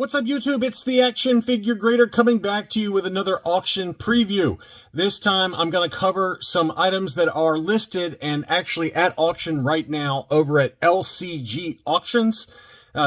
What's up, YouTube? It's the Action Figure Grader coming back to you with another auction preview. This time I'm going to cover some items that are listed and actually at auction right now over at LCG Auctions.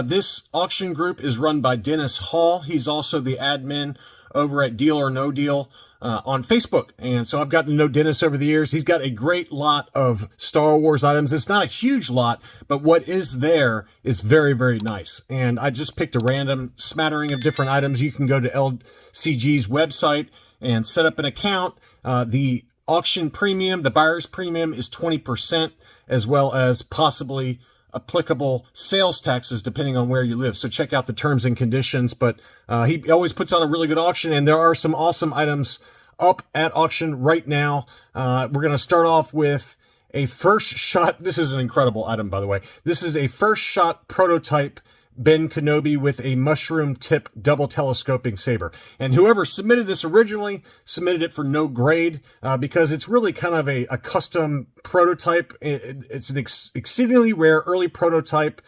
This auction group is run by Dennis Hall. He's also the admin over at Deal or No Deal on Facebook. And so I've gotten to know Dennis over the years. He's got a great lot of Star Wars items. It's not a huge lot, but what is there is very, very nice. And I just picked a random smattering of different items. You can go to LCG's website and set up an account. The auction premium, the buyer's premium is 20%, as well as possibly applicable sales taxes depending on where you live. So check out the terms and conditions, but he always puts on a really good auction, and there are some awesome items up at auction right now. We're going to start off with a first shot. This is an incredible item, by the way. This is a first shot prototype Ben Kenobi with a mushroom tip double telescoping saber. And whoever submitted this originally submitted it for no grade because it's really kind of a custom prototype. It's an exceedingly rare early prototype.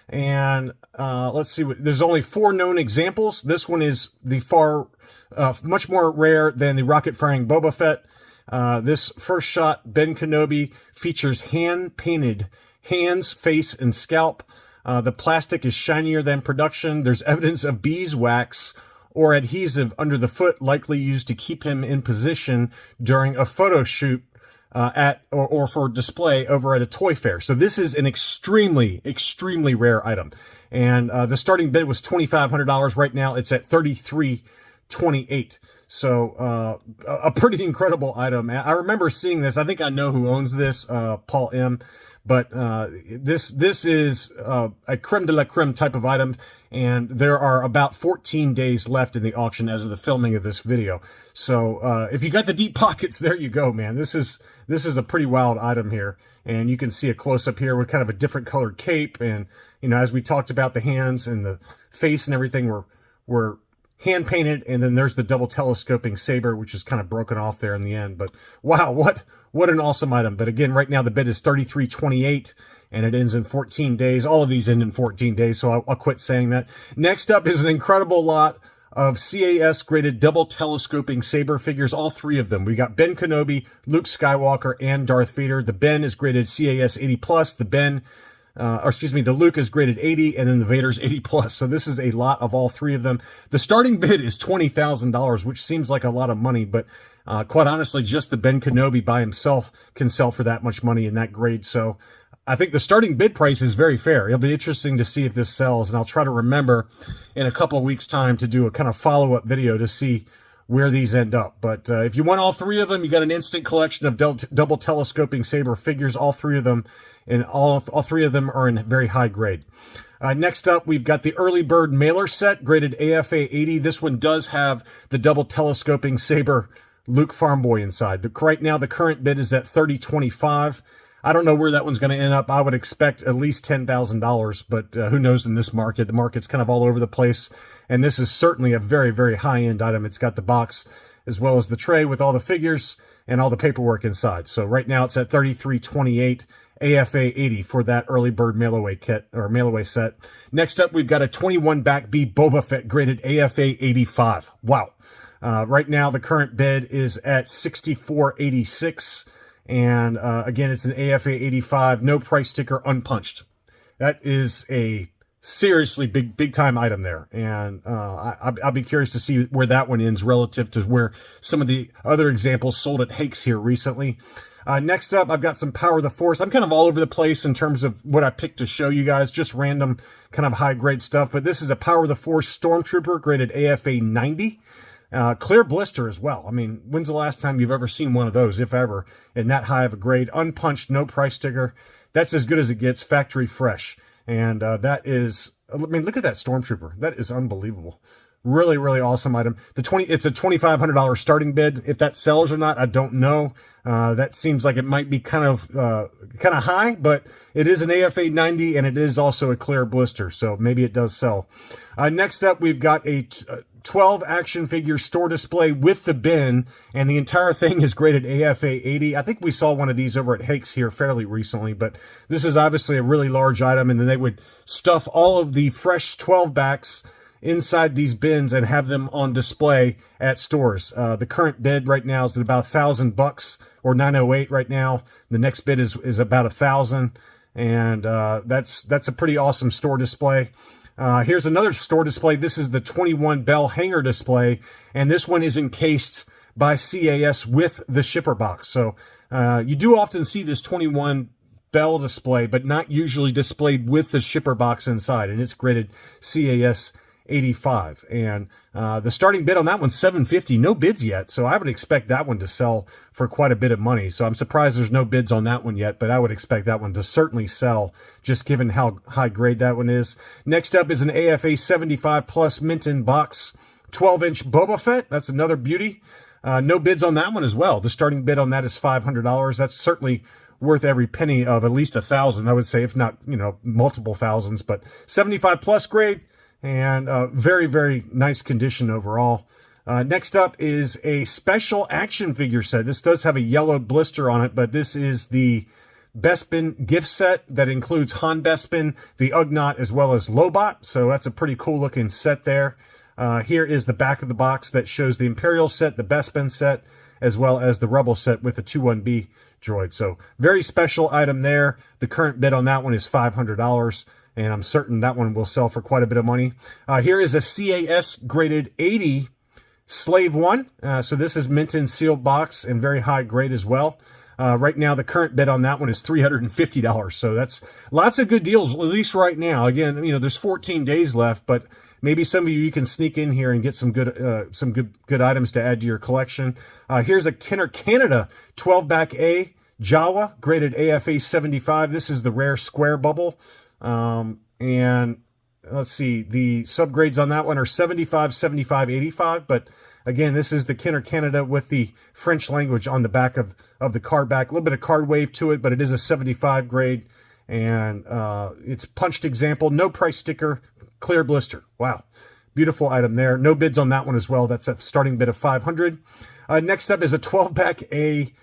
And let's see, there's only 4 known examples. This one is the much more rare than the rocket firing Boba Fett. This first shot Ben Kenobi features hand painted hands, face, and scalp. The plastic is shinier than production. There's evidence of beeswax or adhesive under the foot, likely used to keep him in position during a photo shoot or for display over at a toy fair. So this is an extremely, extremely rare item. And the starting bid was $2,500. Right now it's at $3,328. So a pretty incredible item. I remember seeing this. I think I know who owns this, Paul M. But this is a creme de la creme type of item, and there are about 14 days left in the auction as of the filming of this video. So if you got the deep pockets, there you go, man. This is a pretty wild item here, and you can see a close-up here with kind of a different colored cape, and you know, as we talked about, the hands and the face and everything were hand painted, and then there's the double telescoping saber, which is kind of broken off there in the end. But wow, what an awesome item. But again, right now the bid is $3,328, and it ends in 14 days. All of these end in 14 days, so I'll quit saying that. Next up is an incredible lot of CAS graded double telescoping saber figures, all 3 of them. We got Ben Kenobi, Luke Skywalker, and Darth Vader. The Ben is graded CAS 80+. The Luke is graded 80, and then the Vader's 80+. So this is a lot of all 3 of them. The starting bid is $20,000, which seems like a lot of money, but quite honestly, just the Ben Kenobi by himself can sell for that much money in that grade. So I think the starting bid price is very fair. It'll be interesting to see if this sells, and I'll try to remember in a couple of weeks' time to do a kind of follow-up video to see where these end up. But if you want all 3 of them, you got an instant collection of double telescoping saber figures, all 3 of them, and all 3 of them are in very high grade. Next up, we've got the early bird mailer set, graded AFA 80. This one does have the double telescoping saber Luke Farm Boy inside. Right now, the current bid is at $30.25. I don't know where that one's going to end up. I would expect at least $10,000, but who knows in this market? The market's kind of all over the place, and this is certainly a very, very high-end item. It's got the box as well as the tray with all the figures and all the paperwork inside. So right now it's at $33.28, AFA 80 for that early bird mail-away kit or mail-away set. Next up, we've got a 21 back B Boba Fett graded AFA 85. Wow. Right now the current bid is at $64.86. And again, it's an AFA 85, no price sticker, unpunched. That is a seriously big time item there. And I'll be curious to see where that one ends relative to where some of the other examples sold at Hakes here recently. Next up, I've got some Power of the Force. I'm kind of all over the place in terms of what I picked to show you guys, just random kind of high grade stuff. But this is a Power of the Force Stormtrooper graded AFA 90. Clear blister as well. I mean, when's the last time you've ever seen one of those, if ever, in that high of a grade? Unpunched, no price sticker. That's as good as it gets, factory fresh. And that is, I mean, look at that Stormtrooper. That is unbelievable. Really, really awesome item. It's a $2,500 starting bid. If that sells or not, I don't know. That seems like it might be kind of high, but it is an AFA 90, and it is also a clear blister, so maybe it does sell. Next up, we've got a 12 action figure store display with the bin, and the entire thing is graded AFA 80. I think we saw one of these over at Hakes here fairly recently, but this is obviously a really large item, and then they would stuff all of the fresh 12 backs inside these bins and have them on display at stores. The current bid right now is at about $1,000 or 908 right now. The next bid is about 1,000, and that's a pretty awesome store display. Here's another store display. This is the 21 bell hanger display, and this one is encased by CAS with the shipper box. So you do often see this 21 bell display, but not usually displayed with the shipper box inside, and it's graded CAS 85. And the starting bid on that one's $750. No bids yet, so I would expect that one to sell for quite a bit of money. So I'm surprised there's no bids on that one yet, but I would expect that one to certainly sell, just given how high grade that one is. Next up is an AFA 75 Plus Minton box 12-inch Boba Fett. That's another beauty. No bids on that one as well. The starting bid on that is $500. That's certainly worth every penny of at least 1,000, I would say, if not, multiple thousands. But 75 plus grade, and very, very nice condition overall. Next up is a special action figure set. This does have a yellow blister on it, but this is the Bespin gift set that includes Han Bespin, the Ugnaught, as well as Lobot. So that's a pretty cool looking set there. Here is the back of the box that shows the Imperial set, the Bespin set, as well as the Rebel set with the 21B droid. So very special item there. The current bid on that one is $500. And I'm certain that one will sell for quite a bit of money. Here is a CAS graded 80 Slave One. So this is Minton sealed box and very high grade as well. Right now, the current bid on that one is $350. So that's lots of good deals, at least right now. Again, there's 14 days left, but maybe some of you can sneak in here and get some good items to add to your collection. Here's a Kenner Canada 12-back A Jawa graded AFA 75. This is the rare square bubble. And let's see, the subgrades on that one are 75, 75, 85. But again, this is the Kenner Canada with the French language on the back of the card back. A little bit of card wave to it, but it is a 75 grade. And it's punched example, no price sticker, clear blister. Wow. Beautiful item there. No bids on that one as well. That's a starting bid of 500. Next up is a 12-back A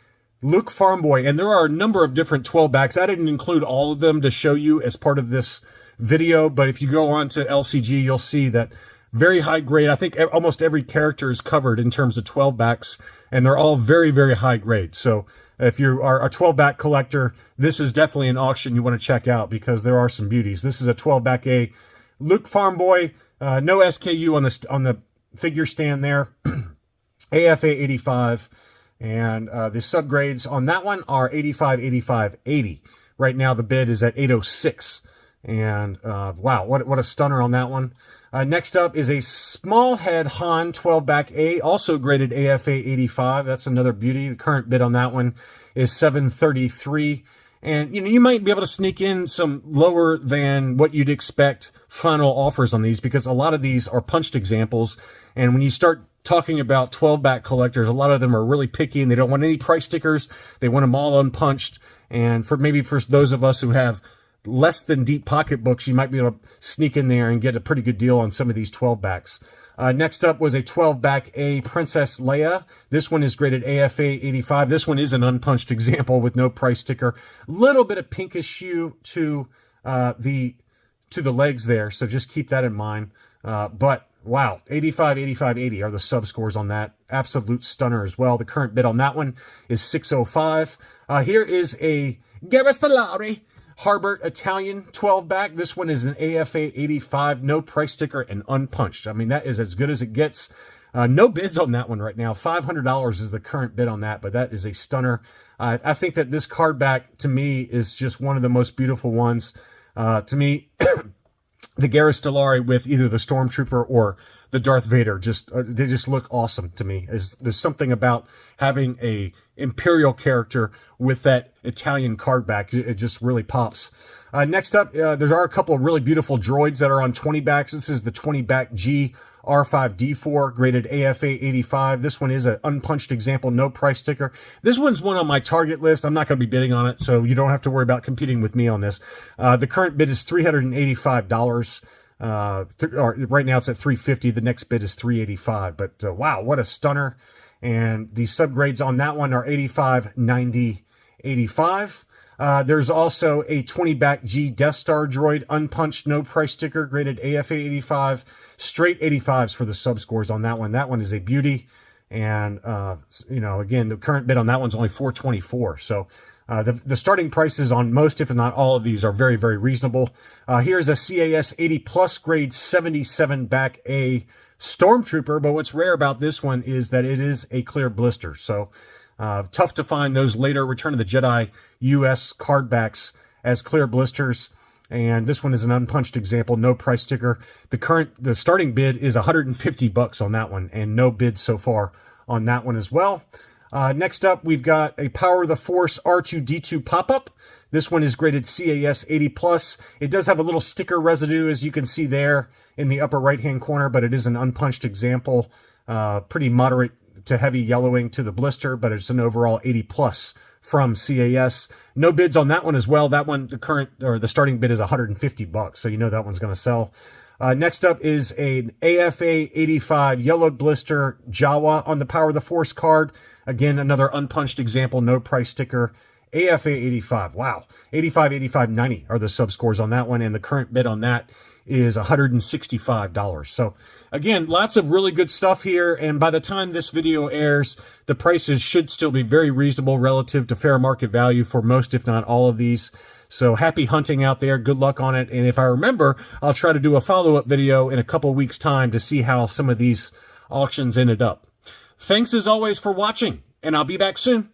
Luke Farm Boy, and there are a number of different 12-backs. I didn't include all of them to show you as part of this video, but if you go on to LCG, you'll see that very high grade. I think almost every character is covered in terms of 12-backs, and they're all very, very high grade. So if you are a 12-back collector, this is definitely an auction you want to check out because there are some beauties. This is a 12-back A Luke Farm Boy, no SKU on the figure stand there, AFA 85. And the subgrades on that one are 85, 85, 80. Right now, the bid is at 806. And wow, what a stunner on that one. Next up is a small head Han 12-back A, also graded AFA 85. That's another beauty. The current bid on that one is 733. And you might be able to sneak in some lower than what you'd expect final offers on these because a lot of these are punched examples. And when you start talking about 12-back collectors, a lot of them are really picky and they don't want any price stickers. They want them all unpunched. And for those of us who have less than deep pocketbooks, you might be able to sneak in there and get a pretty good deal on some of these 12-backs. Next up was a 12-back A Princess Leia. This one is graded AFA 85. This one is an unpunched example with no price sticker. Little bit of pinkish hue to the legs there, so just keep that in mind. But wow, 85, 85, 80 are the sub scores on that. Absolute stunner as well. The current bid on that one is 605. Here is a Garistellari Harbert Italian 12-back. This one is an AFA 85, no price sticker and unpunched. I mean, that is as good as it gets. No bids on that one right now. $500 is the current bid on that, but that is a stunner. I think that this card back, to me, is just one of the most beautiful ones. To me, the Garistellari with either the Stormtrooper or the Darth Vader, they just look awesome to me. There's something about having a Imperial character with that Italian card back. It just really pops. Next up, there are a couple of really beautiful droids that are on 20 backs. This is the 20-back G R5D4, graded AFA 85. This one is an unpunched example, no price sticker. This one's one on my target list. I'm not going to be bidding on it, so you don't have to worry about competing with me on this. The current bid is $385. Right now it's at $350. The next bid is $385. But wow, what a stunner. And the subgrades on that one are 85, 90, 85. There's also a 20-back G Death Star droid, unpunched, no price sticker, graded AFA 85. Straight 85s for the sub-scores on that one. That one is a beauty. And, you know, again, the current bid on that one's only $424. So the starting prices on most, if not all of these, are very, very reasonable. Here's a CAS 80 plus grade 77 back A Stormtrooper. But what's rare about this one is that it is a clear blister. So tough to find those later Return of the Jedi US card backs as clear blisters. And this one is an unpunched example, no price sticker. The starting bid is $150 on that one, and no bid so far on that one as well. Next up, we've got a Power of the Force R2-D2 pop-up. This one is graded CAS 80 plus. It does have a little sticker residue, as you can see there in the upper right-hand corner, but it is an unpunched example. Pretty moderate to heavy yellowing to the blister, but it's an overall 80 plus from CAS. No bids on that one as well. That one, the starting bid is $150, so you know that one's going to sell. Next up is an AFA 85 yellowed blister Jawa on the Power of the Force card. Again, another unpunched example, no price sticker. AFA 85. Wow. 85, 85, 90 are the sub scores on that one, and the current bid on that is $165. So again, lots of really good stuff here, and by the time this video airs, the prices should still be very reasonable relative to fair market value for most, if not all of these. So happy hunting out there. Good luck on it. And if I remember, I'll try to do a follow-up video in a couple weeks' time to see how some of these auctions ended up. Thanks as always for watching, and I'll be back soon.